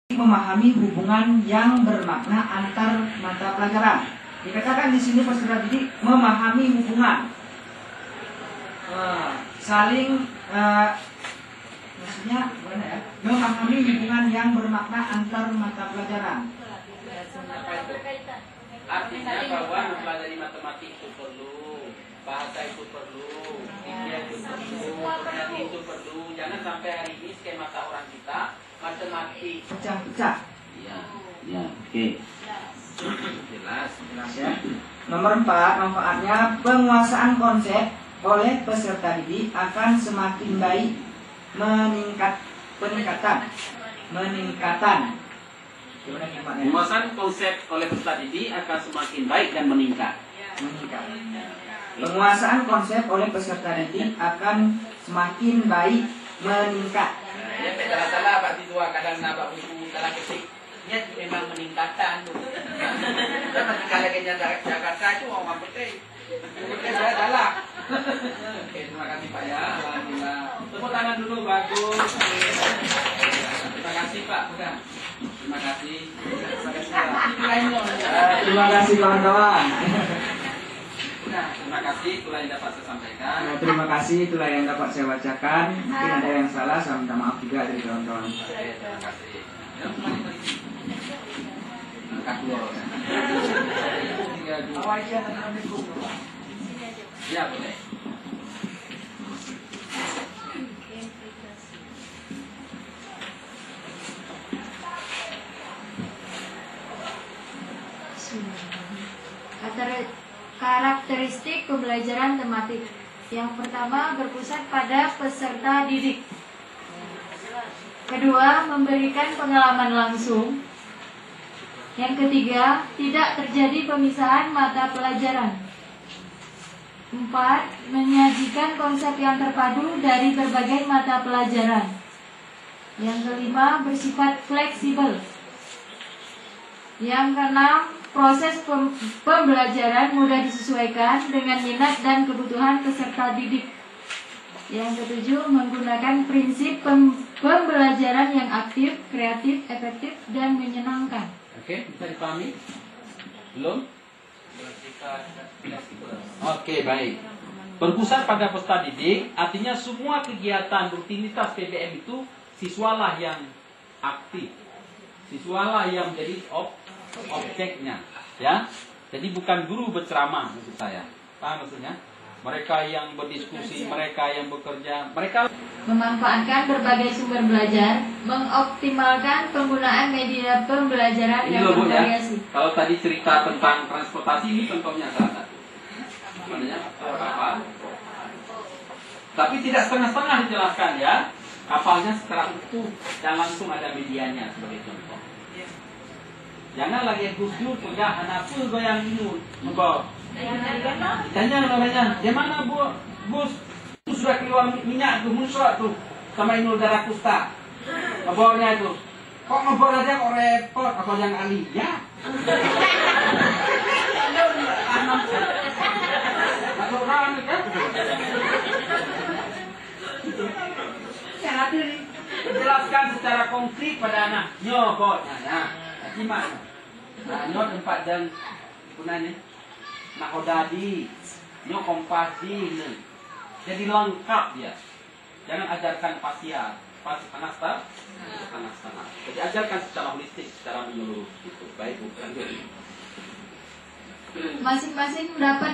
memahami hubungan yang bermakna antar mata pelajaran. Dikatakan di sini peserta didik memahami hubungan, saling maksudnya gimana ya? Memahami hubungan yang bermakna antar mata pelajaran. Artinya bahwa mempelajari matematik itu perlu, bahasa itu perlu, kimia itu perlu, koordinasi itu perlu. Jangan sampai hari ini skemata orang kita matematik Pecah-pecah. Ya, oke. Jelas Ya. Nomor 4, manfaatnya penguasaan konsep oleh peserta didik akan semakin baik, peningkatan. Gimana? penguasaan konsep oleh peserta didik akan semakin baik dan meningkat. Penguasaan konsep oleh peserta didik akan semakin baik, meningkat. Ya, salah berarti dua kadang nabak buku dalam ketik. Niat memang meningkatan. Dan kalau kena Jakarta itu orang putih. Mungkin saya salah. Oke, terima kasih Pak ya. Alhamdulillah. Tepuk tangan dulu, bagus. Terima kasih Pak. Bukan. Terima kasih. Terima kasih kawan-kawan. Nah, terima kasih. Itulah yang dapat saya sampaikan. Terima kasih, itulah yang dapat saya bacakan. Mungkin ada yang salah, saya minta maaf juga dari kawan-kawan. Terima kasih. Ya, angkat dua. Tiga, dua. Ya, boleh. Karakteristik pembelajaran tematik. Yang pertama, berpusat pada peserta didik. Kedua, memberikan pengalaman langsung. Yang ketiga, tidak terjadi pemisahan mata pelajaran. 4. Menyajikan konsep yang terpadu dari berbagai mata pelajaran. Yang kelima, bersifat fleksibel. Yang keenam, proses pembelajaran mudah disesuaikan dengan minat dan kebutuhan peserta didik. Yang ketujuh, menggunakan prinsip pembelajaran yang aktif, kreatif, efektif, dan menyenangkan. Oke, bisa dipahami? Belum? Oke, baik. Berpusat pada peserta didik, artinya semua kegiatan rutinitas PBM itu siswalah yang aktif. Siswalah yang jadi objeknya, ya. Jadi bukan guru berceramah maksud saya. Paham maksudnya? Mereka yang berdiskusi, mereka yang bekerja, mereka Memanfaatkan berbagai sumber belajar, mengoptimalkan penggunaan media pembelajaran ini yang loh Bu ya. bervariasi. Kalau tadi cerita tentang transportasi ini contohnya salah satu. Sebenarnya apa? Tapi tidak setengah-setengah dijelaskan ya. Kapalnya secara utuh dan langsung ada medianya sebagai contoh. Jangan lagi Gus Dur pegang anak pun goyang ini, membawa. Tanya namanya, di mana Bu? Gus, itu sudah keluar minyak tuh, muncrat tuh, sama Inul Daratista. Ngebornya itu. Kok ngebor aja kok repot? Apa yang ahli? Ya. Satu orang kan? Jelaskan secara konkret pada anak. Nyobot, nah, gimana? Nah, nyot empat dan punanya. Nakodadi, nyok kompasi, jadi lengkap dia. Jangan ajarkan pasial, setengah. Jadi ajarkan secara holistik, secara menyeluruh. Gitu. Baik, Bu. Masing-masing mendapat